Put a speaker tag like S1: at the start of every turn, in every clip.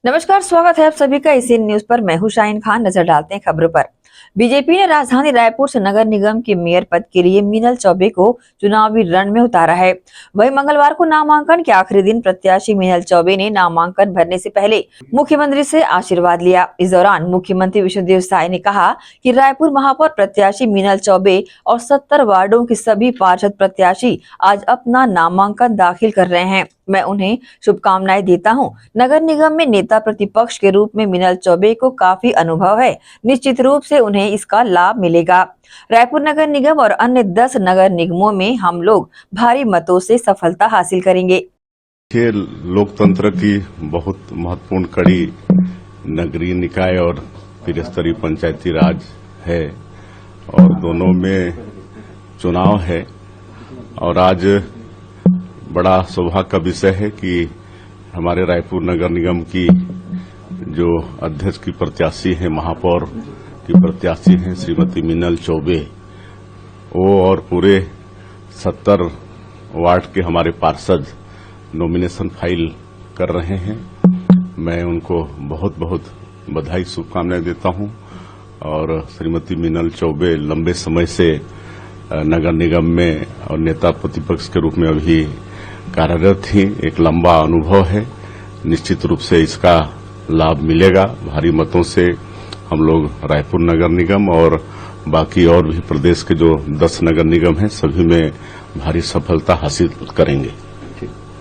S1: नमस्कार, स्वागत है आप सभी का इसी न्यूज पर। मैं हूं शाहीन खान। नजर डालते हैं खबरों पर। बीजेपी ने राजधानी रायपुर से नगर निगम के मेयर पद के लिए मीनल चौबे को चुनावी रण में उतारा है। वहीं मंगलवार को नामांकन के आखिरी दिन प्रत्याशी मीनल चौबे ने नामांकन भरने से पहले मुख्यमंत्री से आशीर्वाद लिया। इस दौरान मुख्यमंत्री विष्णुदेव साय ने कहा कि रायपुर महापौर प्रत्याशी मीनल चौबे और 70 वार्डों के सभी पार्षद प्रत्याशी आज अपना नामांकन दाखिल कर रहे हैं। मैं उन्हें शुभकामनाएं देता हूं। नगर निगम में नेता प्रतिपक्ष के रूप में मीनल चौबे को काफी अनुभव है। निश्चित रूप से उन्हें इसका लाभ मिलेगा। रायपुर नगर निगम और अन्य 10 नगर निगमों में हम लोग भारी मतों से सफलता हासिल करेंगे।
S2: लोकतंत्र की बहुत महत्वपूर्ण कड़ी नगरीय निकाय और त्रिस्तरीय पंचायती राज है और दोनों में चुनाव है। और आज बड़ा सौभाग्य का विषय है कि हमारे रायपुर नगर निगम की जो अध्यक्ष की प्रत्याशी है, महापौर की प्रत्याशी हैं श्रीमती मीनल चौबे, वो और पूरे 70 वार्ड के हमारे पार्षद नॉमिनेशन फाइल कर रहे हैं। मैं उनको बहुत बहुत बधाई शुभकामनाएं देता हूं। और श्रीमती मीनल चौबे लंबे समय से नगर निगम में और नेता प्रतिपक्ष के रूप में अभी कार्यरत थी। एक लंबा अनुभव है। निश्चित रूप से इसका लाभ मिलेगा। भारी मतों से हम लोग रायपुर नगर निगम और बाकी और भी प्रदेश के जो 10 नगर निगम हैं सभी में भारी सफलता हासिल करेंगे।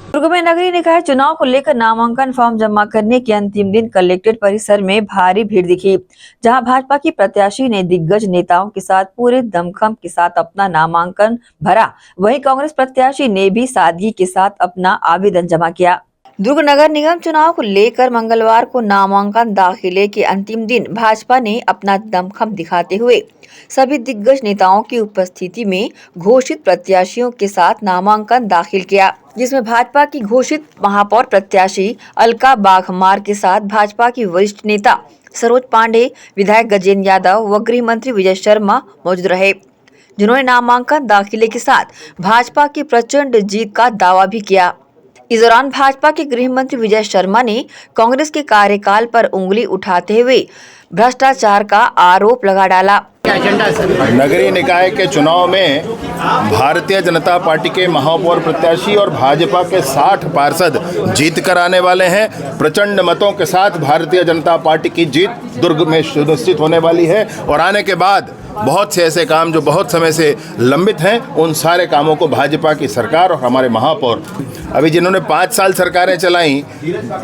S1: दुर्ग में नगरीय निकाय चुनाव को लेकर नामांकन फॉर्म जमा करने के अंतिम दिन कलेक्ट्रेट परिसर में भारी भीड़ दिखी, जहां भाजपा की प्रत्याशी ने दिग्गज नेताओं के साथ पूरे दमखम के साथ अपना नामांकन भरा। वहीं कांग्रेस प्रत्याशी ने भी सादगी के साथ अपना आवेदन जमा किया। दुर्ग नगर निगम चुनाव को लेकर मंगलवार को नामांकन दाखिले के अंतिम दिन भाजपा ने अपना दमखम दिखाते हुए सभी दिग्गज नेताओं की उपस्थिति में घोषित प्रत्याशियों के साथ नामांकन दाखिल किया, जिसमें भाजपा की घोषित महापौर प्रत्याशी अलका बाघमार के साथ भाजपा की वरिष्ठ नेता सरोज पांडे, विधायक गजेंद्र यादव व गृह मंत्री विजय शर्मा मौजूद रहे, जिन्होंने नामांकन दाखिले के साथ भाजपा की प्रचंड जीत का दावा भी किया। इस दौरान भाजपा के गृह मंत्री विजय शर्मा ने कांग्रेस के कार्यकाल पर उंगली उठाते हुए भ्रष्टाचार का आरोप लगा डाला।
S3: नगरीय निकाय के चुनाव में भारतीय जनता पार्टी के महापौर प्रत्याशी और भाजपा के 60 पार्षद जीत कर आने वाले हैं। प्रचंड मतों के साथ भारतीय जनता पार्टी की जीत दुर्ग में सुनिश्चित होने वाली है। और आने के बाद बहुत से ऐसे काम जो बहुत समय से लंबित हैं, उन सारे कामों को भाजपा की सरकार और हमारे महापौर, अभी जिन्होंने 5 साल सरकारें चलाई,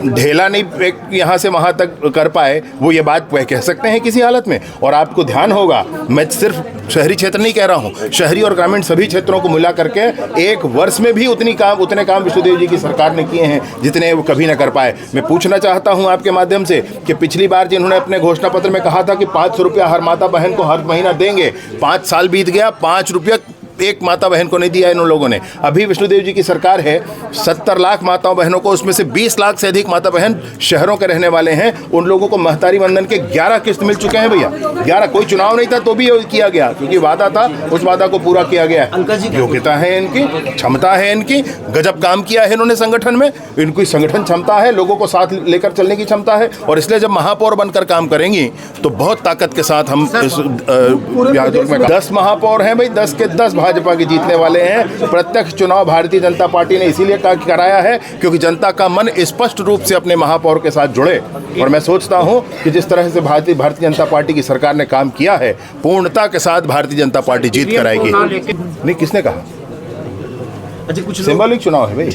S3: ढेला नहीं यहाँ से वहाँ तक कर पाए, वो ये बात कह सकते हैं किसी हालत में। और आपको ध्यान होगा, मैं सिर्फ शहरी क्षेत्र नहीं कह रहा हूँ, शहरी और ग्रामीण सभी क्षेत्रों को मिला करके 1 वर्ष में भी उतने काम विष्णुदेव जी की सरकार ने किए हैं जितने वो कभी न कर पाए। मैं पूछना चाहता हूँ आपके माध्यम से कि पिछली बार जिन्होंने अपने घोषणा पत्र में कहा था कि 500 रुपया हर माता बहन को हर महीना देंगे, 5 साल बीत गया, 5 रुपया एक माता बहन को नहीं दिया इन लोगों ने। अभी विष्णुदेव जी की सरकार है, 70 लाख माताओं बहनों को, उसमें से 20 लाख से अधिक माता बहन शहरों के रहने वाले हैं, उन लोगों को महतारी वंदन के 11 किस्त मिल चुके हैं भैया। 11, कोई चुनाव नहीं था तो भी किया गया, क्योंकि वादा था, उस वादा को पूरा किया गया है। योग्यता है इनकी, क्षमता है इनकी, गजब काम किया है इन्होंने संगठन में, इनकी संगठन क्षमता है, लोगों को साथ लेकर चलने की क्षमता है। और इसलिए जब महापौर बनकर काम करेंगी तो बहुत ताकत के साथ हम 10 महापौर हैं भाई, 10 के 10 भाजपा के जीतने वाले हैं। प्रत्यक्ष चुनाव भारतीय जनता पार्टी ने इसीलिए कराया है क्योंकि जनता का मन स्पष्ट रूप से अपने महापौर के साथ जुड़े। और मैं सोचता हूं कि जिस तरह से भारतीय जनता पार्टी की सरकार ने काम किया है, पूर्णता के साथ भारतीय जनता पार्टी जीत कर आएगी। नहीं, किसने कहा? सिंबॉलिक चुनाव है भाई।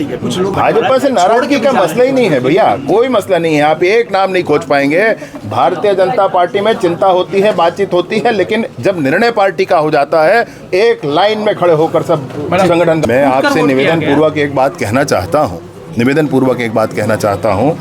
S3: भाजपा से नाराजगी का मसला ही नहीं है भैया, कोई मसला नहीं है। आप एक नाम नहीं खोज पाएंगे। भारतीय जनता पार्टी में चिंता होती है, बातचीत होती है, लेकिन जब निर्णय पार्टी का हो जाता है, एक लाइन में खड़े होकर सब संगठन। मैं आपसे निवेदन पूर्वक एक बात कहना चाहता हूं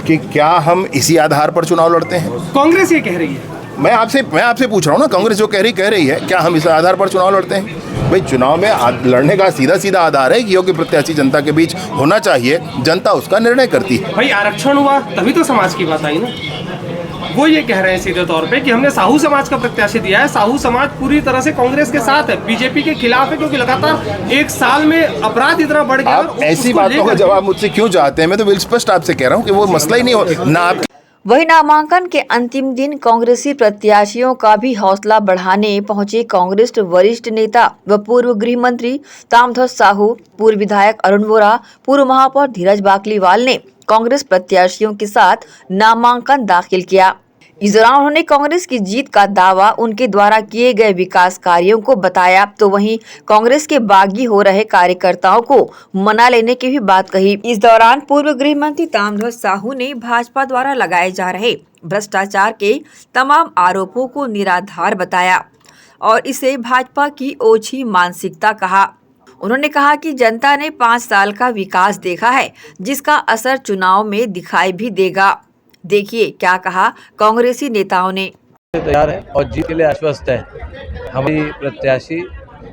S3: कि क्या हम इसी आधार पर चुनाव लड़ते हैं?
S4: कांग्रेस ये कह रही है।
S3: मैं आपसे पूछ रहा हूँ ना, कांग्रेस जो कह रही है, क्या हम इस आधार पर चुनाव लड़ते हैं? भाई, चुनाव में लड़ने का सीधा आधार है कि योग्य प्रत्याशी जनता के बीच होना चाहिए, जनता उसका निर्णय करती है।
S4: भाई, आरक्षण हुआ तभी तो समाज की बात आई ना। वो ये कह रहे हैं सीधे तौर पे कि हमने साहू समाज का प्रत्याशी दिया है। साहू समाज पूरी तरह से कांग्रेस के साथ है, बीजेपी के खिलाफ है, क्योंकि लगातार 1 साल में अपराध इतना बढ़ गया।
S3: आप ऐसी बातों का जवाब मुझसे क्यों चाहते हैं? मैं तो स्पष्ट आपसे कह रहा हूँ कि वो मसला ही नहीं हो ना।
S1: वही नामांकन के अंतिम दिन कांग्रेसी प्रत्याशियों का भी हौसला बढ़ाने पहुंचे कांग्रेस वरिष्ठ नेता व पूर्व गृह मंत्री तामध्वज साहू, पूर्व विधायक अरुण वोरा, पूर्व महापौर धीरज बाकलीवाल ने कांग्रेस प्रत्याशियों के साथ नामांकन दाखिल किया। इस दौरान उन्होंने कांग्रेस की जीत का दावा उनके द्वारा किए गए विकास कार्यों को बताया, तो वहीं कांग्रेस के बागी हो रहे कार्यकर्ताओं को मना लेने की भी बात कही। इस दौरान पूर्व गृह मंत्री तामध्वज साहू ने भाजपा द्वारा लगाए जा रहे भ्रष्टाचार के तमाम आरोपों को निराधार बताया और इसे भाजपा की ओछी मानसिकता कहा। उन्होंने कहा कि जनता ने 5 साल का विकास देखा है, जिसका असर चुनाव में दिखाई भी देगा। देखिए क्या कहा कांग्रेसी नेताओं ने।
S5: तैयार है और जीत के लिए आश्वस्त है। हमारी प्रत्याशी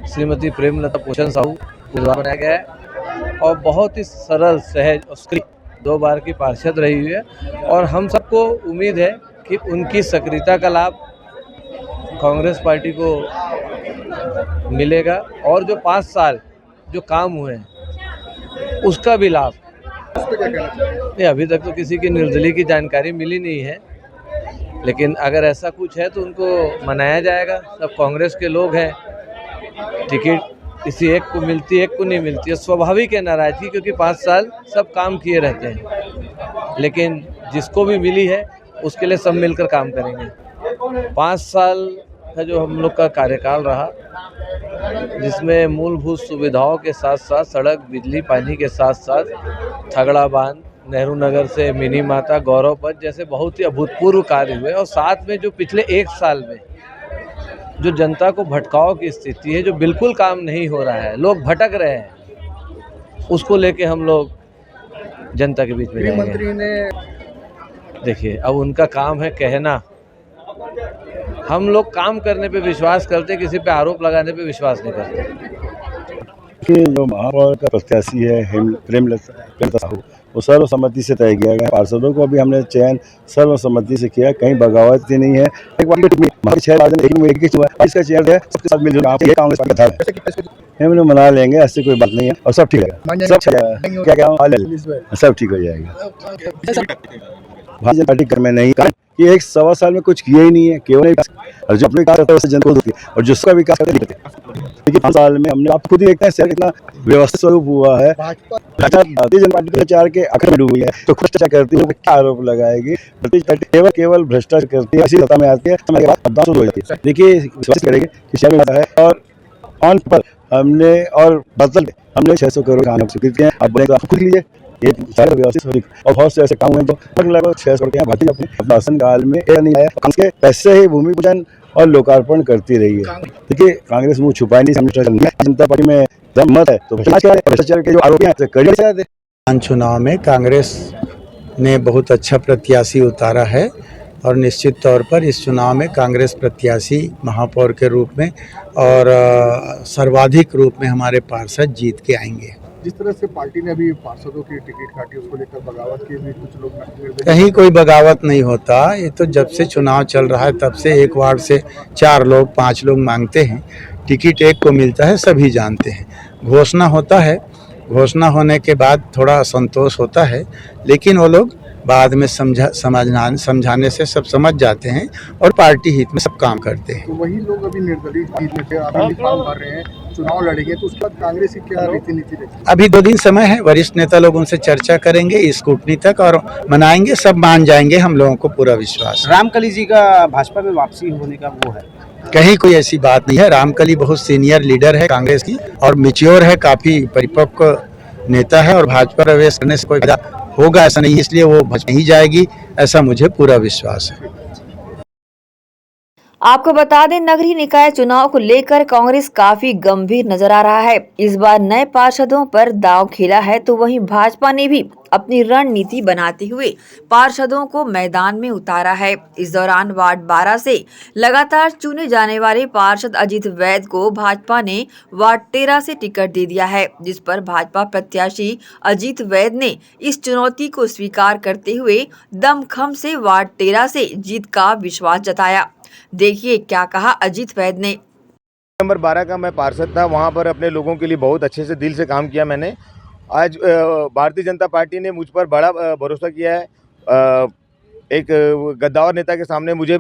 S5: श्रीमती प्रेमलता पोषण साहू को द्वारा बनाया गया है और बहुत ही सरल, सहज और सक्रिय 2 बार की पार्षद रही हुई है और हम सबको उम्मीद है कि उनकी सक्रियता का लाभ कांग्रेस पार्टी को मिलेगा और जो 5 साल जो काम हुए हैं उसका भी लाभ। नहीं, अभी तक तो किसी की निर्दलीय की जानकारी मिली नहीं है, लेकिन अगर ऐसा कुछ है तो उनको मनाया जाएगा। सब कांग्रेस के लोग हैं, टिकट किसी एक को मिलती है, एक को नहीं मिलती है, स्वाभाविक है नाराजगी, क्योंकि 5 साल सब काम किए रहते हैं। लेकिन जिसको भी मिली है उसके लिए सब मिलकर काम करेंगे। 5 साल का जो हम लोग का कार्यकाल रहा, जिसमें मूलभूत सुविधाओं के साथ साथ सड़क, बिजली, पानी के साथ साथ थगड़ा बांध, नेहरू नगर से मिनी माता, गौरव पथ जैसे बहुत ही अभूतपूर्व कार्य हुए और साथ में जो पिछले 1 साल में जो जनता को भटकाव की स्थिति है, जो बिल्कुल काम नहीं हो रहा है, लोग भटक रहे हैं, उसको लेके हम लोग जनता के बीच में जाएंगे। मंत्री ने देखिए, अब उनका काम है कहना, हम लोग काम करने पे विश्वास करते, किसी पे आरोप लगाने पे विश्वास नहीं करते।
S6: कि जो महापौर का प्रत्याशी है प्रेमलता साहू, वो सर्वसम्मति से तय किया गया। पार्षदों को भी हमने चयन सर्वसम्मति से किया, कहीं बगावत ही नहीं है। एक बार इसका चयन है, सबके साथ मिलजुल कांग्रेस पार्टी का हम लोग मना लेंगे, ऐसी कोई बात नहीं है और सब ठीक है, सब क्या सब ठीक हो जाएगा। भारतीय पार्टी कर में नहीं कि 1-1.25 साल में कुछ किया ही नहीं है, केवल और जो अपने विकास करता है उससे जनता होती है और जिसका विकास करते नहीं करते। लेकिन 5 साल में हमने आप खुद ही देखते हैं शहर कितना व्यवस्थित स्वरूप हुआ है। भारतीय जनता पार्टी प्रचार के अखर में डूबी है, तो भ्रष्टाचार करती है, क्या आरोप लगाएगी? भारतीय पार्टी केवल भ्रष्टाचार करती है, ऐसी सत्ता में आती है, समय के बाद मतदान शुरू हो जाती है। देखिए, विश्वास करेंगे कि शहर में आता है और ऑन पर हमने और बदल हमने 600 करोड़ काम स्वीकृत किए हैं। आप बोलेंगे आप खुद लीजिए, ये सारे व्यवस्थित और बहुत से ऐसे काम हुए तो लगभग 600 करोड़ भारतीय अपने शासन काल में नहीं आया। कांग्रेस के पैसे ही भूमि पूजन और लोकार्पण करती रही है। देखिए, कांग्रेस मुंह छुपाई नहीं, जनता पार्टी में दम मत है तो भ्रष्टाचार के जो आरोपी हैं करिए।
S7: चुनाव में कांग्रेस ने बहुत अच्छा प्रत्याशी उतारा है और निश्चित तौर पर इस चुनाव में कांग्रेस प्रत्याशी महापौर के रूप में और सर्वाधिक रूप में हमारे पार्षद जीत के आएंगे।
S8: जिस तरह से पार्टी ने अभी पार्षदों की टिकट काटी, उसको लेकर बगावत की भी कुछ लोग,
S7: कहीं कोई बगावत नहीं होता। ये तो जब से चुनाव चल रहा है तब से एक वार्ड से 4 लोग 5 लोग मांगते हैं, टिकट एक को मिलता है, सभी जानते हैं। घोषणा होता है, घोषणा होने के बाद थोड़ा संतोष होता है, लेकिन वो लोग बाद में समझाने से सब समझ जाते हैं और पार्टी हित में सब काम करते हैं।
S8: तो वही लोग अभी निर्दलीय जीत में थे, अभी फॉर्म भर रहे हैं, चुनाव लड़ेंगे, तो उसके बाद कांग्रेस की क्या रीति नीति रहेगी?
S7: अभी 2 दिन समय है, वरिष्ठ नेता लोग उनसे चर्चा करेंगे स्कूटनी तक और मनाएंगे, सब मान जाएंगे, हम लोगों को पूरा विश्वास।
S9: रामकली जी का भाजपा में वापसी होने का वो है,
S7: कहीं कोई ऐसी बात नहीं है। रामकली बहुत सीनियर लीडर है कांग्रेस की और मैच्योर है, काफी परिपक्व नेता है और भाजपा प्रवेश करने से कोई फायदा होगा ऐसा नहीं, इसलिए वो भाजपा नहीं जाएगी, ऐसा मुझे पूरा विश्वास है।
S1: आपको बता दें, नगरीय निकाय चुनाव को लेकर कांग्रेस काफी गंभीर नजर आ रहा है। इस बार नए पार्षदों पर दांव खेला है, तो वहीं भाजपा ने भी अपनी रणनीति बनाते हुए पार्षदों को मैदान में उतारा है। इस दौरान वार्ड 12 से लगातार चुने जाने वाले पार्षद अजीत वैद को भाजपा ने वार्ड 13 से टिकट दे दिया है, जिस पर भाजपा प्रत्याशी अजीत वैद ने इस चुनौती को स्वीकार करते हुए दमखम से वार्ड 13 से जीत का विश्वास जताया। देखिए क्या कहा अजीत वैद ने।
S3: नंबर 12 का मैं पार्षद था, वहाँ पर अपने लोगों के लिए बहुत अच्छे से दिल से काम किया मैंने। आज भारतीय जनता पार्टी ने मुझ पर बड़ा भरोसा किया है।
S10: एक गद्दार नेता के सामने मुझे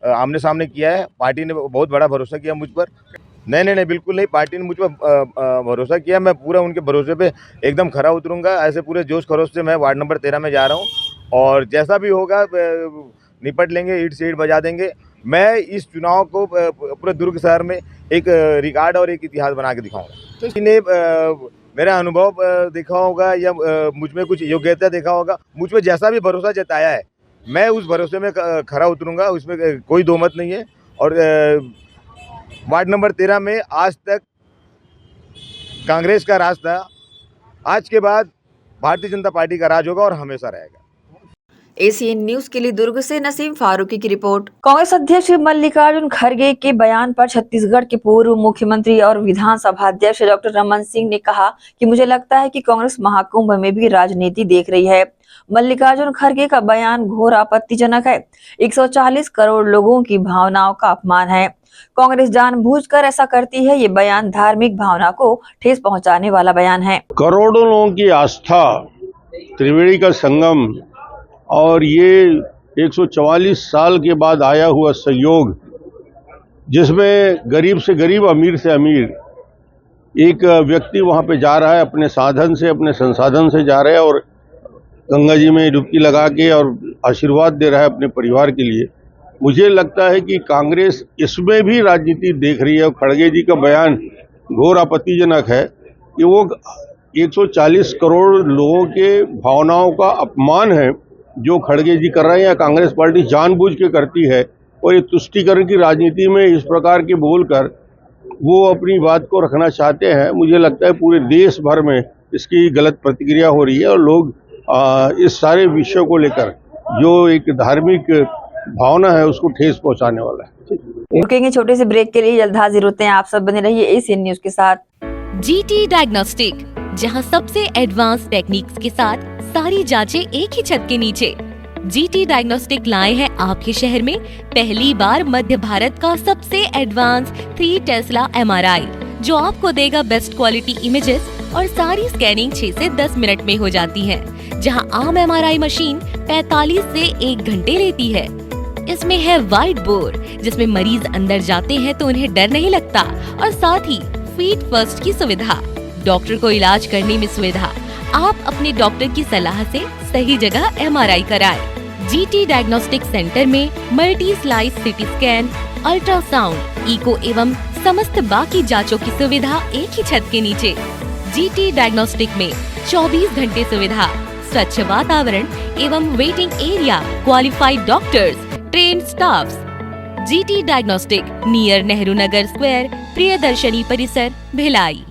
S10: आमने सामने किया है। पार्टी ने बहुत बड़ा भरोसा किया मुझ पर। नहीं, बिल्कुल नहीं। पार्टी ने मुझ पर भरोसा किया, मैं पूरा उनके भरोसे पे एकदम खरा उतरूंगा। ऐसे पूरे जोश खरोश से मैं वार्ड नंबर 13 में जा रहा हूँ और जैसा भी होगा निपट लेंगे, ईंट से ईंट बजा देंगे। मैं इस चुनाव को पूरे दुर्ग शहर में एक रिकॉर्ड और एक इतिहास बना के दिखाऊंगा। किसी ने मेरा अनुभव देखा होगा या मुझ में कुछ योग्यता देखा होगा, मुझ पर जैसा भी भरोसा जताया है मैं उस भरोसे में खरा उतरूंगा, उसमें कोई दो मत नहीं है। और वार्ड नंबर 13 में आज तक कांग्रेस का राज था, आज के बाद भारतीय जनता पार्टी का राज होगा और हमेशा रहेगा।
S1: एसीएन न्यूज के लिए दुर्ग से नसीम फारूकी की रिपोर्ट। कांग्रेस अध्यक्ष मल्लिकार्जुन खड़गे के बयान पर छत्तीसगढ़ के पूर्व मुख्यमंत्री और विधानसभा अध्यक्ष डॉक्टर रमन सिंह ने कहा कि मुझे लगता है कि कांग्रेस महाकुंभ में भी राजनीति देख रही है। मल्लिकार्जुन खड़गे का बयान घोर आपत्तिजनक है। 140 करोड़ लोगों की भावनाओं का अपमान है। कांग्रेस जानबूझकर ऐसा करती है। ये बयान धार्मिक भावना को ठेस पहुंचाने वाला बयान है।
S11: करोड़ों लोगों की आस्था, त्रिवेणी का संगम और ये 144 साल के बाद आया हुआ सहयोग, जिसमें गरीब से गरीब, अमीर से अमीर एक व्यक्ति वहां पे जा रहा है, अपने साधन से, अपने संसाधन से जा रहा है और गंगा जी में डुबकी लगा के और आशीर्वाद दे रहा है अपने परिवार के लिए। मुझे लगता है कि कांग्रेस इसमें भी राजनीति देख रही है और खड़गे जी का बयान घोर आपत्तिजनक है कि वो 140 करोड़ लोगों के भावनाओं का अपमान है जो खड़गे जी कर रहे हैं या कांग्रेस पार्टी जानबूझ के करती है। और ये तुष्टीकरण की राजनीति में इस प्रकार के बोलकर वो अपनी बात को रखना चाहते हैं। मुझे लगता है पूरे देश भर में इसकी गलत प्रतिक्रिया हो रही है और लोग इस सारे विषयों को लेकर जो एक धार्मिक भावना है उसको ठेस पहुंचाने वाला है।
S1: रुकेंगे छोटे से ब्रेक के लिए, जल्द हाजिर होते हैं। आप सब बने रहिए एसीएन न्यूज के साथ।
S12: जीटी डायग्नोस्टिक, जहां सबसे एडवांस टेक्निक्स के साथ सारी जांचें एक ही छत के नीचे। जीटी डायग्नोस्टिक लाए हैं आपके शहर में पहली बार मध्य भारत का सबसे एडवांस 3 टेस्ला MRI, जो आपको देगा बेस्ट क्वालिटी इमेजेस और सारी स्कैनिंग 6 से 10 मिनट में हो जाती है, जहां आम MRI मशीन 45 से 1 घंटे लेती है। इसमें है वाइट बोर, जिसमें मरीज अंदर जाते हैं तो उन्हें डर नहीं लगता, और साथ ही फीट फर्स्ट की सुविधा, डॉक्टर को इलाज करने में सुविधा। आप अपने डॉक्टर की सलाह से सही जगह MRI कराएं। जीटी डायग्नोस्टिक सेंटर में multi slice CT scan, ultrasound, echo एवं समस्त बाकी जांचों की सुविधा एक ही छत के नीचे। जीटी डायग्नोस्टिक में 24 घंटे सुविधा, स्वच्छ वातावरण एवं waiting area, qualified doctors, trained staffs. GT diagnostic, near Nehru Nagar square, Priyadarshini परिसर, भिलाई।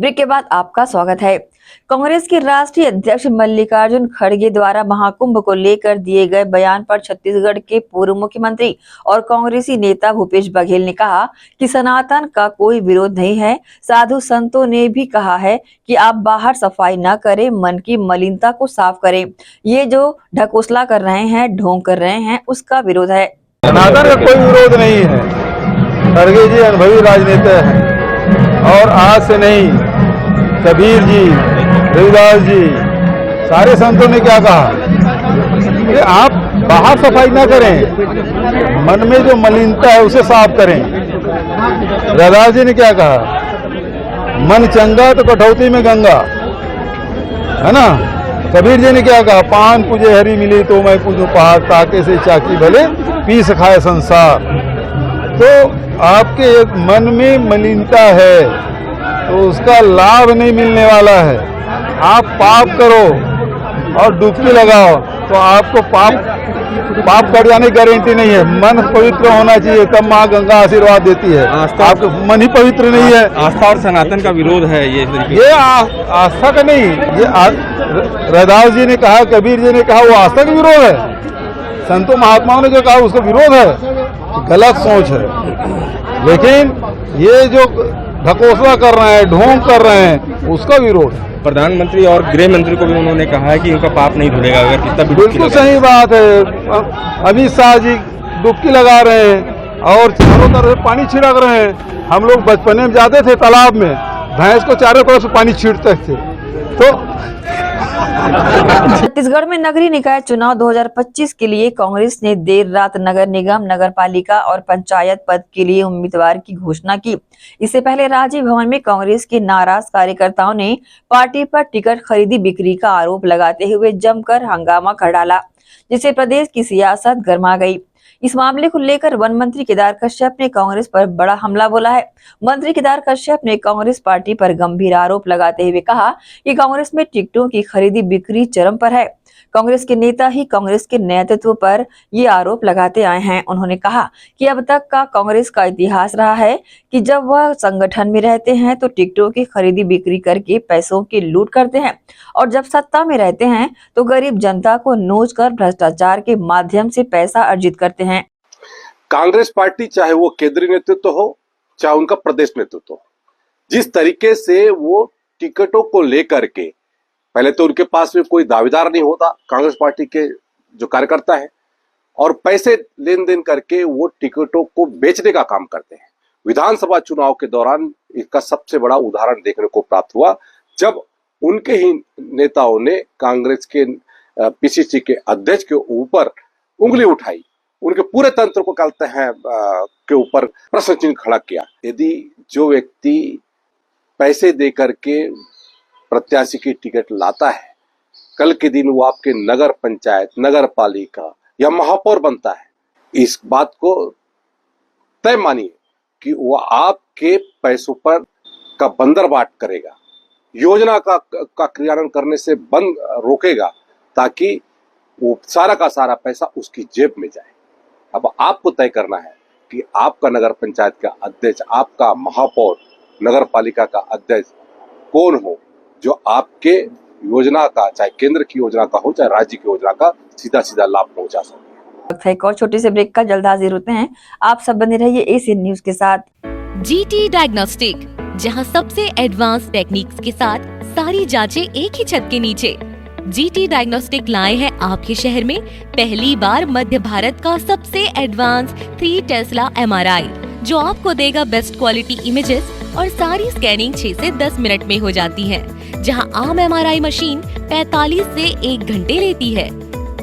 S1: ब्रेक के बाद आपका स्वागत है। कांग्रेस के राष्ट्रीय अध्यक्ष मल्लिकार्जुन खड़गे द्वारा महाकुंभ को लेकर दिए गए बयान पर छत्तीसगढ़ के पूर्व मुख्यमंत्री और कांग्रेसी नेता भूपेश बघेल ने कहा कि सनातन का कोई विरोध नहीं है। साधु संतों ने भी कहा है कि आप बाहर सफाई न करें, मन की मलिनता को साफ करें। ये जो ढकोसला कर रहे हैं, ढोंग कर रहे हैं, उसका विरोध है।
S6: सनातन का कोई विरोध नहीं है। खड़गे जी अनुभवी राजनेता हैं और आज से नहीं, कबीर जी, रविदास जी, सारे संतों ने क्या कहा कि आप बाहर सफाई ना करें, मन में जो मलिनता है उसे साफ करें। रविदास जी ने क्या कहा, मन चंगा तो कटौती में गंगा, है ना। कबीर जी ने क्या कहा, पान पूजे हरी मिली तो मैं पूजूं पहाड़, ताके से चाकी भले पीस खाए संसार। तो आपके मन में मलिनता है तो उसका लाभ नहीं मिलने वाला है। आप पाप करो और डुबकी लगाओ तो आपको पाप कट जाने की गारंटी नहीं है। मन पवित्र होना चाहिए, तब माँ गंगा आशीर्वाद देती है। आपका मन ही पवित्र नहीं है।
S13: आस्था और सनातन का विरोध है
S6: ये आस्था का नहीं, ये रविदास जी ने कहा, कबीर जी ने कहा, वो आस्था का विरोध है। संतों महात्माओं ने जो कहा उसका विरोध है, गलत सोच है। लेकिन ये जो ढकोसला कर रहे हैं, ढोंग कर रहे हैं, उसका विरोध है।
S13: प्रधानमंत्री और गृह मंत्री को भी उन्होंने कहा है कि उनका पाप नहीं धुलेगा अगर कितना भी।
S6: बिल्कुल सही बात है। अमित शाह जी डुबकी लगा रहे हैं और चारों तरफ पानी छिड़क रहे हैं। हम लोग बचपन में जाते थे तालाब में, भैंस को चारों तरफ से पानी छींटते थे। तो
S1: छत्तीसगढ़ में नगरीय निकाय चुनाव 2025 के लिए कांग्रेस ने देर रात नगर निगम, नगर पालिका और पंचायत पद के लिए उम्मीदवार की घोषणा की। इससे पहले राजीव भवन में कांग्रेस के नाराज कार्यकर्ताओं ने पार्टी पर टिकट खरीदी बिक्री का आरोप लगाते हुए जमकर हंगामा कर डाला, जिससे प्रदेश की सियासत गर्मा गई। इस मामले को लेकर वन मंत्री केदार कश्यप ने कांग्रेस पर बड़ा हमला बोला है। मंत्री केदार कश्यप ने कांग्रेस पार्टी पर गंभीर आरोप लगाते हुए कहा कि कांग्रेस में टिकटों की खरीदी बिक्री चरम पर है। कांग्रेस के नेता ही कांग्रेस के नेतृत्व पर ये आरोप लगाते आए हैं। उन्होंने कहा कि अब तक का कांग्रेस का इतिहास रहा है कि जब वह संगठन में रहते हैं तो टिकटों की खरीदी बिक्री करके पैसों की लूट करते हैं और जब सत्ता में रहते हैं तो गरीब जनता को नोच कर भ्रष्टाचार के माध्यम से पैसा अर्जित करते हैं।
S14: कांग्रेस पार्टी चाहे वो केंद्रीय नेतृत्व हो चाहे उनका प्रदेश नेतृत्व हो, जिस तरीके से वो टिकटों को लेकर के, पहले तो उनके पास में कोई दावेदार नहीं होता कांग्रेस पार्टी के जो कार्यकर्ता है, और पैसे लेन देन करके वो टिकटों को बेचने का काम करते हैं। विधानसभा चुनाव के दौरान इसका सबसे बड़ा उदाहरण देखने को प्राप्त हुआ जब उनके ही नेताओं ने कांग्रेस के पीसीसी के अध्यक्ष के ऊपर उंगली उठाई, उनके पूरे तंत्र को कहते हैं के ऊपर प्रश्न चिन्ह खड़ा किया। यदि जो व्यक्ति पैसे दे करके प्रत्याशी की टिकट लाता है, कल के दिन वो आपके नगर पंचायत, नगर पालिका या महापौर बनता है, इस बात को तय मानिए कि वो आपके पैसों पर का बंदरबाट करेगा, योजना का क्रियान्वयन करने से बंद रोकेगा ताकि वो सारा का सारा पैसा उसकी जेब में जाए। अब आपको तय करना है कि आपका नगर पंचायत का अध्यक्ष, आपका महापौर, नगर पालिका का अध्यक्ष कौन हो जो आपके योजना का, चाहे केंद्र की योजना का हो चाहे राज्य की योजना का, सीधा सीधा लाभ पहुंचा सके।
S1: एक और छोटे से ब्रेक का जल्द हाजिर होते हैं। आप सब बने रहिए एशियन न्यूज के साथ।
S12: जीटी डायग्नोस्टिक, जहां सबसे एडवांस टेक्निक्स के साथ सारी जांचें एक ही छत के नीचे। जीटी डायग्नोस्टिक लाए हैं आपके शहर में पहली बार मध्य भारत का सबसे एडवांस 3 टेस्ला MRI, जो आपको देगा बेस्ट क्वालिटी इमेजेस और सारी स्कैनिंग 6 से 10 मिनट में हो जाती है, जहां आम MRI मशीन 45 से 1 घंटे लेती है।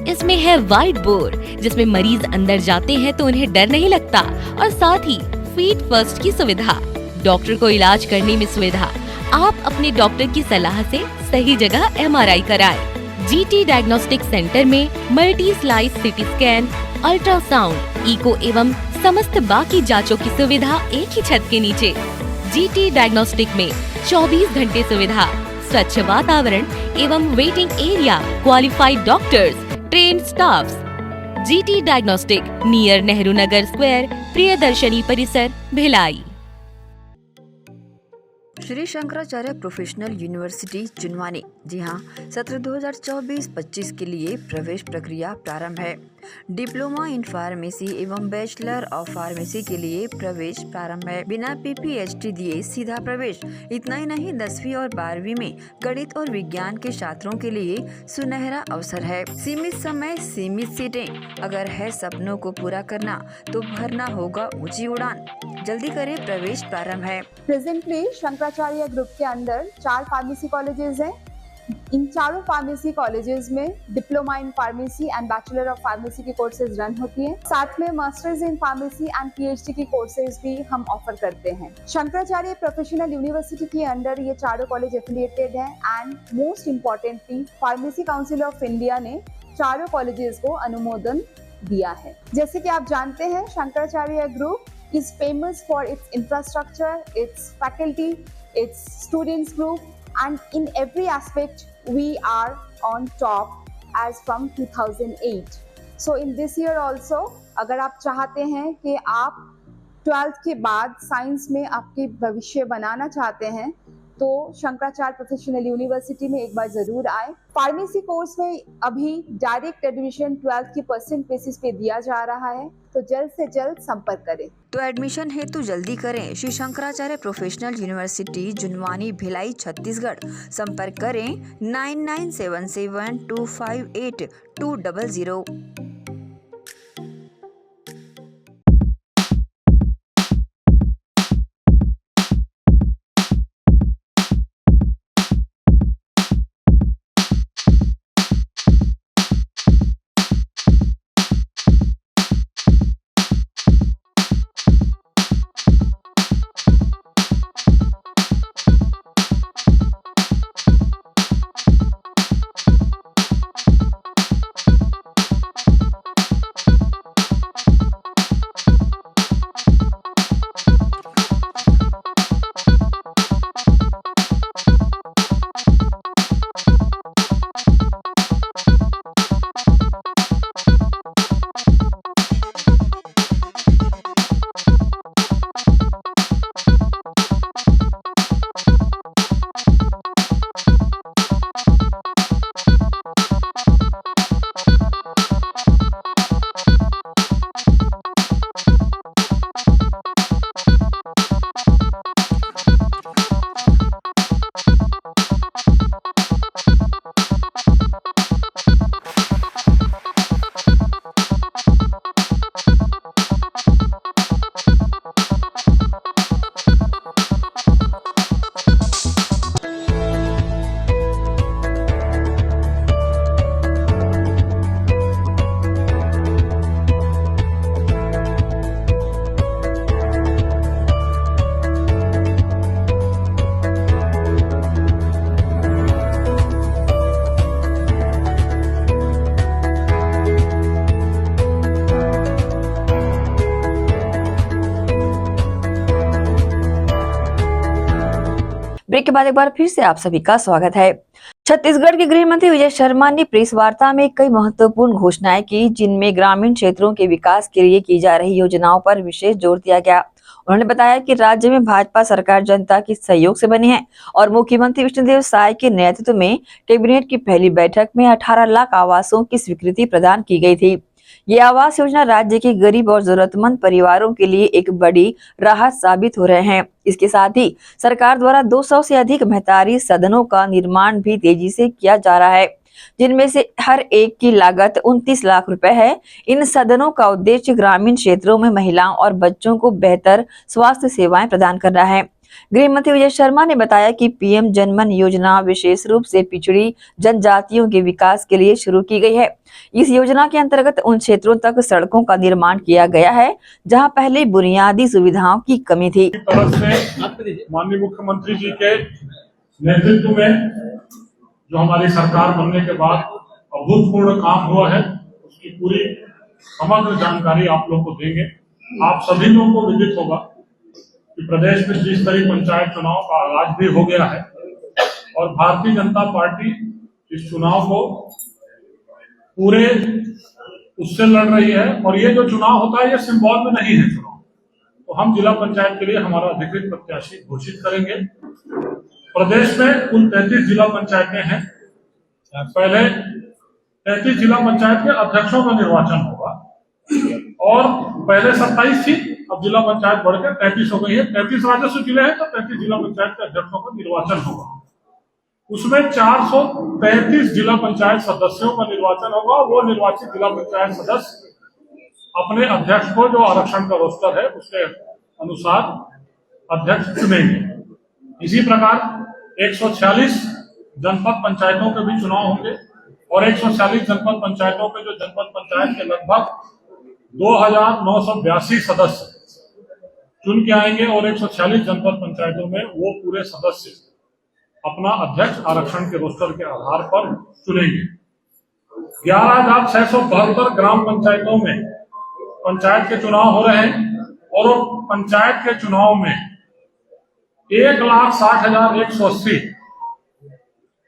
S12: इसमें है वाइट बोर्ड, जिसमें मरीज अंदर जाते हैं तो उन्हें डर नहीं लगता, और साथ ही फीट फर्स्ट की सुविधा, डॉक्टर को इलाज करने में सुविधा। आप अपने डॉक्टर की सलाह से सही जगह MRI कराएं। जीटी डायग्नोस्टिक सेंटर में multi slice CT scan, ultrasound, echo एवं समस्त बाकी जांचों की सुविधा एक ही छत के नीचे। जीटी डायग्नोस्टिक में 24 घंटे सुविधा, स्वच्छ वातावरण एवं waiting area, qualified doctors, trained staffs. GT diagnostic, near Nehru Nagar square, Priyadarshini परिसर, भिलाई।
S1: श्री शंकराचार्य प्रोफेशनल यूनिवर्सिटी चुनवानी, जी हाँ, सत्र 2024-25 के लिए प्रवेश प्रक्रिया प्रारंभ है। डिप्लोमा इन फार्मेसी एवं बैचलर ऑफ फार्मेसी के लिए प्रवेश प्रारंभ है। बिना PPHD दिए सीधा प्रवेश। इतना ही नहीं, 10वीं और 12वीं में गणित और विज्ञान के छात्रों के लिए सुनहरा अवसर है। सीमित समय, सीमित सीटें। अगर है सपनों को पूरा करना तो भरना होगा ऊंची उड़ान। जल्दी करें, प्रवेश प्रारंभ है।
S15: प्रेजेंटली शंकराचार्य ग्रुप के अंदर 4 फार्मेसी कॉलेजेस हैं। इन चारों फार्मेसी कॉलेजेस में diploma in pharmacy and bachelor of pharmacy की कोर्सेज रन होती हैं। साथ में masters in pharmacy and PhD की कोर्सेज भी हम ऑफर करते हैं। शंकराचार्य प्रोफेशनल यूनिवर्सिटी के अंदर ये चारों कॉलेज एफिलिएटेड हैं and most importantly pharmacy council of India ने चारों कॉलेजेस को अनुमोदन दिया है। जैसे कि आप जानते हैं, Shankaracharya group is famous for its infrastructure, its faculty, its students group, and in every aspect we are on top as from 2008. So in this year also, अगर आप चाहते हैं कि आप 12th के बाद साइंस में आपके भविष्य बनाना चाहते हैं तो शंकराचार्य प्रोफेशनल यूनिवर्सिटी में एक बार जरूर आए। फार्मेसी कोर्स में अभी डायरेक्ट एडमिशन 12th की % बेसिस पे दिया जा रहा है, तो जल्द से जल्द संपर्क करें।
S1: तो एडमिशन हेतु जल्दी करें। Shri Shankaracharya professional university Junwani, Bhilai, Chhattisgarh. संपर्क करें 9977258200। ब्रेक के बाद एक बार फिर से आप सभी का स्वागत है। छत्तीसगढ़ के गृह मंत्री विजय शर्मा ने प्रेस वार्ता में कई महत्वपूर्ण घोषणाएं की, जिनमें ग्रामीण क्षेत्रों के विकास के लिए की जा रही योजनाओं पर विशेष जोर दिया गया। उन्होंने बताया कि राज्य में भाजपा सरकार जनता के सहयोग से बनी है और मुख्यमंत्री विष्णुदेव साय के नेतृत्व में कैबिनेट की पहली बैठक में 18 लाख आवासों की स्वीकृति प्रदान की गई थी। ये आवास योजना राज्य के गरीब और जरूरतमंद परिवारों के लिए एक बड़ी राहत साबित हो रहे हैं। इसके साथ ही सरकार द्वारा 200 से अधिक महतारी सदनों का निर्माण भी तेजी से किया जा रहा है, जिनमें से हर एक की लागत 29 लाख रुपए है। इन सदनों का उद्देश्य ग्रामीण क्षेत्रों में महिलाओं और बच्चों को बेहतर स्वास्थ्य सेवाएं प्रदान करना है। गृह मंत्री विजय शर्मा ने बताया कि PM जनमन योजना विशेष रूप से पिछड़ी जनजातियों के विकास के लिए शुरू की गई है। इस योजना के अंतर्गत उन क्षेत्रों तक सड़कों का निर्माण किया गया है जहां पहले बुनियादी सुविधाओं की कमी थी।
S16: तरफ से माननीय मुख्यमंत्री जी के नेतृत्व में जो हमारी सरकार बनने के बाद अभूतपूर्व काम हुआ है, उसकी पूरी समग्र जानकारी आप लोग को देंगे। आप सभी लोगों को विदित होगा कि प्रदेश में जिस तरह पंचायत चुनाव का आगाज भी हो गया है और भारतीय जनता पार्टी इस चुनाव को पूरे उससे लड़ रही है। और ये जो चुनाव होता है ये सिंबल में नहीं है चुनाव, तो हम जिला पंचायत के लिए हमारा अधिकृत प्रत्याशी घोषित करेंगे प्रदेश में कुल 33 जिला पंचायतें हैं। पहले 33 जिला पंचायत के अध्यक्षों का निर्वाचन होगा और पहले 27 थी, अब जिला पंचायत बढ़कर 33 हो गई है। 33 राजस्व जिले हैं तो 33 जिला पंचायत के अध्यक्षों का निर्वाचन होगा। उसमें 433 जिला पंचायत सदस्यों का निर्वाचन होगा। वो निर्वाचित जिला पंचायत सदस्य अपने अध्यक्ष को, जो आरक्षण का रोस्टर है उसके अनुसार अध्यक्ष चुनेंगे। इसी प्रकार 146 जनपद पंचायतों के भी चुनाव होंगे और 146 जनपद पंचायतों के जो जनपद पंचायत के लगभग 2982 सदस्य चुन के आएंगे और 146 जनपद पंचायतों में वो पूरे सदस्य अपना अध्यक्ष आरक्षण के रोस्टर के आधार पर चुनेंगे। 11,672 ग्राम पंचायतों में पंचायत के चुनाव हो रहे हैं और पंचायत के चुनाव में 1,60,180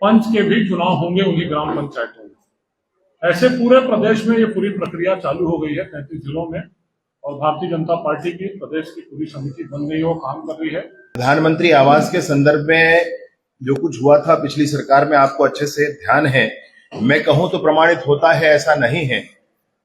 S16: पंच के भी चुनाव होंगे उन्हीं ग्राम पंचायतों में। ऐसे पूरे प्रदेश में ये पूरी प्रक्रिया चालू हो गई है 33 जिलों में और भारतीय जनता पार्टी की प्रदेश की पूरी समिति बन गई है, वो काम कर रही है।
S3: प्रधानमंत्री आवास के संदर्भ में जो कुछ हुआ था पिछली सरकार में, आपको अच्छे से ध्यान है। मैं कहूं तो प्रमाणित होता है, ऐसा नहीं है।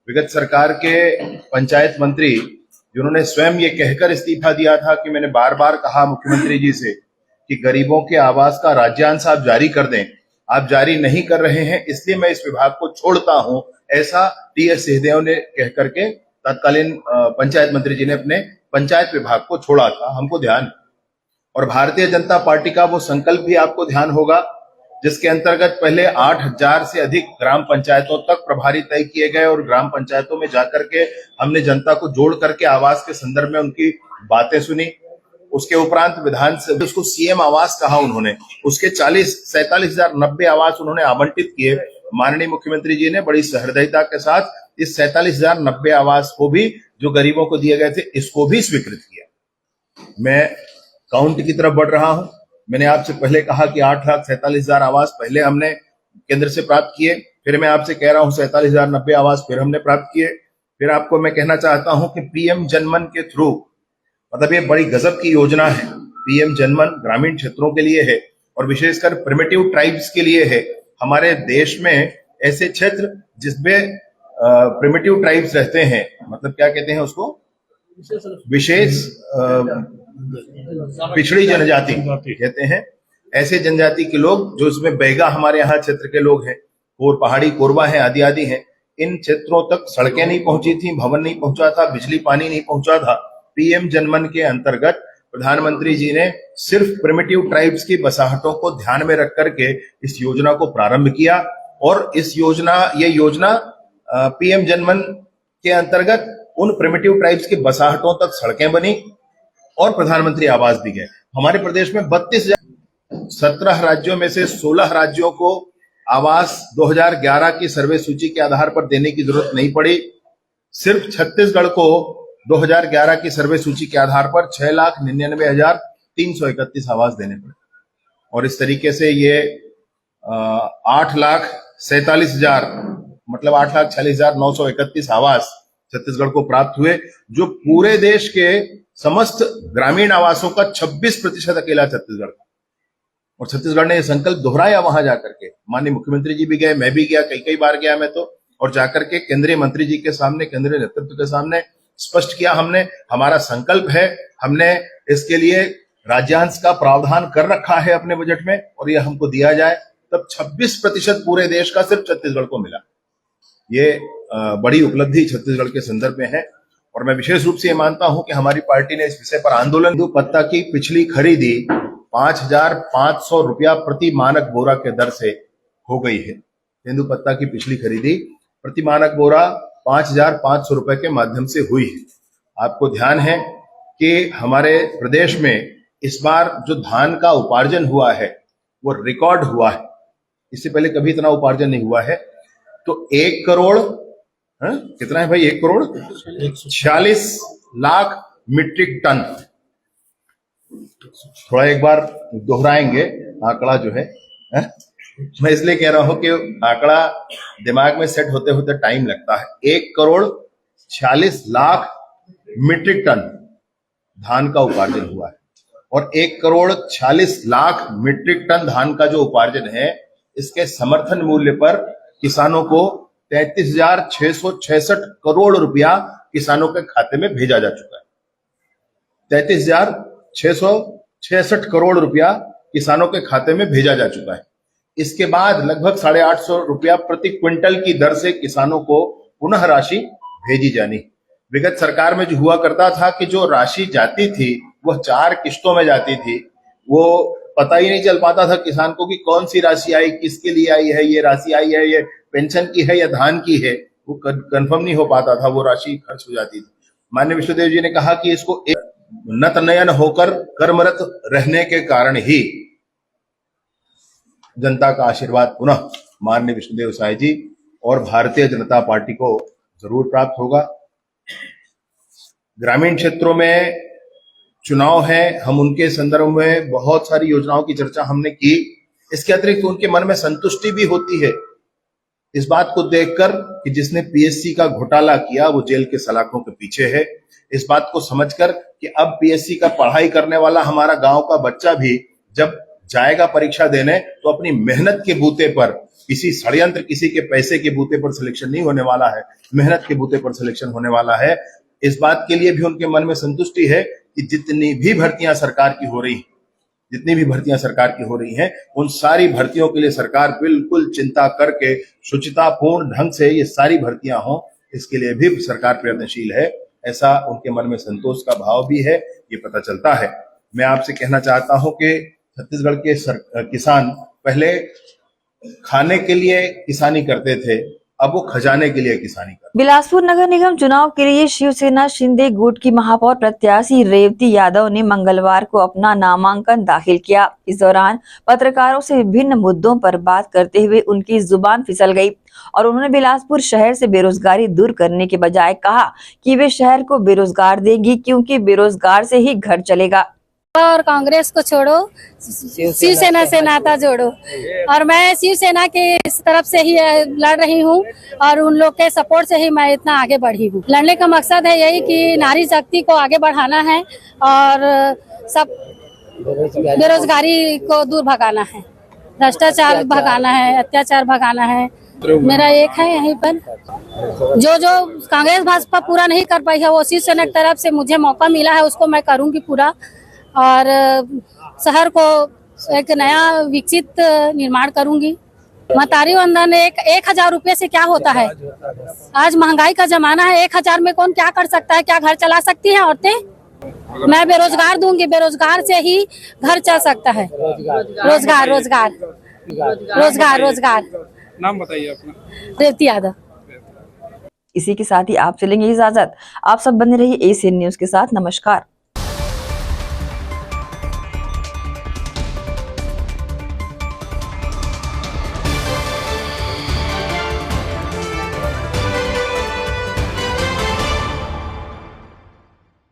S3: विगत सरकार के पंचायत मंत्री जिन्होंने स्वयं ये कहकर इस्तीफा दिया था कि मैंने बार बार कहा मुख्यमंत्री जी से कि गरीबों के आवास का राज्यांश आप जारी कर दें, आप जारी नहीं कर रहे हैं, इसलिए मैं इस विभाग को छोड़ता हूं, ऐसा टी.एस. सिंहदेव ने कह करके तत्कालीन पंचायत मंत्री जी ने अपने पंचायत विभाग को छोड़ा था। हमको ध्यान, और भारतीय जनता पार्टी का वो संकल्प भी आपको ध्यान होगा जिसके अंतर्गत पहले 8,000 से अधिक ग्राम पंचायतों तक प्रभारी तय किए गए और ग्राम पंचायतों में जाकर के हमने जनता को जोड़ करके आवास के संदर्भ में उनकी बातें सुनी। उसके उपरांत विधानसभा, उसको सीएम आवास कहा उन्होंने, उसके 47,090 आवास उन्होंने आवंटित किए। माननीय मुख्यमंत्री जी ने बड़ी सहृदयता के साथ इस 47,090 आवास को भी जो गरीबों को दिए गए थे इसको भी स्वीकृत किया। मैं काउंट की तरफ बढ़ रहा हूं। मैंने आपसे पहले कहा कि 8,47,000 आवास पहले हमने केंद्र से प्राप्त किए, फिर मैं आपसे कह रहा हूं 47,090 आवास फिर हमने प्राप्त किए। फिर आपको मैं कहना चाहता हूं कि पीएम जनमन के थ्रू, मतलब ये बड़ी गजब की योजना है। पीएम जनमन ग्रामीण क्षेत्रों के लिए है और विशेषकर प्रिमिटिव ट्राइब्स के लिए है। हमारे देश में ऐसे क्षेत्र जिसमें प्रिमिटिव ट्राइब्स रहते हैं, मतलब क्या कहते हैं उसको, विशेष पिछड़ी जनजाति कहते हैं। ऐसे जनजाति के लोग जो इसमें बैगा हमारे यहाँ क्षेत्र के लोग हैं, और पहाड़ी कोरबा है, आदि आदि हैं, इन क्षेत्रों तक सड़कें नहीं पहुंची थी, भवन नहीं पहुंचा था, बिजली पानी नहीं पहुंचा था। पीएम जनमन के अंतर्गत प्रधानमंत्री जी ने सिर्फ प्रिमिटिव ट्राइब्स की बसाहटों को ध्यान में रख करके इस योजना को प्रारंभ किया और ये योजना पीएम जनमन के अंतर्गत उन प्रिमिटिव ट्राइब्स की बसाहटों तक सड़कें बनी और प्रधानमंत्री आवास भी गए। हमारे प्रदेश में 17 राज्यों में से 16 राज्यों को आवास 2011 की सर्वे सूची के आधार पर देने की जरूरत नहीं पड़ी। सिर्फ छत्तीसगढ़ को 2011 की सर्वे सूची के आधार पर 6,99,331 आवास देने पड़े और इस तरीके से ये 8,47,000 मतलब 8,46,931 आवास छत्तीसगढ़ को प्राप्त हुए, जो पूरे देश के समस्त ग्रामीण आवासों का 26% अकेला छत्तीसगढ़ का। और छत्तीसगढ़ ने यह संकल्प दोहराया वहां जाकर के। माननीय मुख्यमंत्री जी भी गए, मैं भी गया, कई बार गया मैं तो, और जाकर के केंद्रीय मंत्री जी के सामने, केंद्रीय नेतृत्व के सामने स्पष्ट किया हमने, हमारा संकल्प है, हमने इसके लिए राज्यांश का प्रावधान कर रखा है अपने बजट में और यह हमको दिया जाए। तब 26% पूरे देश का सिर्फ छत्तीसगढ़ को मिला। ये बड़ी उपलब्धि छत्तीसगढ़ के संदर्भ में है और मैं विशेष रूप से ये मानता हूं कि हमारी पार्टी ने इस विषय पर आंदोलन। तेंदु पत्ता की पिछली खरीदी 5,500 रुपया प्रति मानक बोरा के दर से हो गई है। तेंदु पत्ता की पिछली खरीदी प्रति मानक बोरा 5,500 रुपए के माध्यम से हुई है। आपको ध्यान है कि हमारे प्रदेश में इस बार जो धान का उपार्जन हुआ है वो रिकॉर्ड हुआ है, इससे पहले कभी इतना उपार्जन नहीं हुआ है। तो 1 करोड़ कितना है भाई, 1 करोड़ 46 लाख मीट्रिक टन। थोड़ा एक बार दोहराएंगे आंकड़ा जो है, मैं इसलिए कह रहा हूं कि आंकड़ा दिमाग में सेट होते होते टाइम लगता है। 1 करोड़ 46 लाख मीट्रिक टन धान का उपार्जन हुआ है और 1,46,00,000 मीट्रिक टन धान का जो उपार्जन है, इसके समर्थन मूल्य पर किसानों को 33,666 करोड़ रुपया किसानों के खाते में भेजा जा चुका है। 33,666 करोड़ रुपया किसानों के खाते में भेजा जा चुका है। इसके बाद लगभग 850 रुपया प्रति क्विंटल की दर से किसानों को पुनः राशि भेजी जानी। विगत सरकार में जो हुआ करता था कि जो राशि जाती थी वह 4 किश्तों में जाती थी, वो पता ही नहीं चल पाता था किसान को कि कौन सी राशि आई, किसके लिए आई है, ये राशि आई है, ये पेंशन की है या धान की है, वो कंफर्म नहीं हो पाता था, वो राशि खर्च हो जाती थी। माननीय विष्णुदेव जी ने कहा कि इसको एक नत नयन होकर कर्मरत रहने के कारण ही जनता का आशीर्वाद पुनः माननीय विष्णुदेव साय जी और भारतीय जनता पार्टी को जरूर प्राप्त होगा। ग्रामीण क्षेत्रों में चुनाव है, हम उनके संदर्भ में बहुत सारी योजनाओं की चर्चा हमने की। इसके अतिरिक्त उनके मन में संतुष्टि भी होती है इस बात को देखकर कि जिसने पीएससी का घोटाला किया वो जेल के सलाखों के पीछे है। इस बात को समझकर कि अब पीएससी का पढ़ाई करने वाला हमारा गांव का बच्चा भी जब जाएगा परीक्षा देने तो अपनी मेहनत के बूते पर, किसी षड्यंत्र, किसी के पैसे के बूते पर सिलेक्शन नहीं होने वाला है, मेहनत के बूते पर सिलेक्शन होने वाला है। इस बात के लिए भी उनके मन में संतुष्टि है कि जितनी भी भर्तियां सरकार की हो रही हैं, उन सारी भर्तियों के लिए सरकार बिल्कुल चिंता करके शुचितापूर्ण ढंग से ये सारी भर्तियां हों, इसके लिए भी सरकार प्रयत्नशील है। ऐसा उनके मन में संतोष का भाव भी है, ये पता चलता है। मैं आपसे कहना चाहता हूं कि छत्तीसगढ़ के किसान पहले खाने के लिए किसानी करते थे, अब वो खजाने के लिए किसानी करते।
S1: बिलासपुर नगर निगम चुनाव के लिए शिवसेना शिंदे गुट की महापौर प्रत्याशी रेवती यादव ने मंगलवार को अपना नामांकन दाखिल किया। इस दौरान पत्रकारों से विभिन्न मुद्दों पर बात करते हुए उनकी जुबान फिसल गई और उन्होंने बिलासपुर शहर से बेरोजगारी दूर करने के बजाय कहा कि वे शहर को बेरोजगार देंगी, क्योंकि बेरोजगार से ही घर चलेगा।
S17: और कांग्रेस को छोड़ो, शिवसेना से नाता जोड़ो। और मैं शिवसेना के इस तरफ से ही लड़ रही हूँ और उन लोग के सपोर्ट से ही मैं इतना आगे बढ़ी हूँ। लड़ने का मकसद है यही कि नारी शक्ति को आगे बढ़ाना है और सब बेरोजगारी को दूर भगाना है, भ्रष्टाचार भगाना है, अत्याचार भगाना है। मेरा एक है यहीं पर जो कांग्रेस भाजपा पूरा नहीं कर पाई है, वो शिवसेना की तरफ से मुझे मौका मिला है, उसको मैं करूँगी पूरा और शहर को एक नया विकसित निर्माण करूंगी। मतारी वंदन 1,000 रुपये से क्या होता है? आज महंगाई का जमाना है, 1,000 में कौन क्या कर सकता है? क्या घर चला सकती हैं औरतें? मैं बेरोजगार दूंगी, बेरोजगार से ही घर चल सकता है। रोजगार रोजगार रोजगार रोजगार।
S13: नाम बताइए अपना।
S17: रेवती यादव।
S1: इसी के साथ ही आप चलेंगे इजाजत। आप सब बने रहिए एशियन न्यूज के साथ। नमस्कार।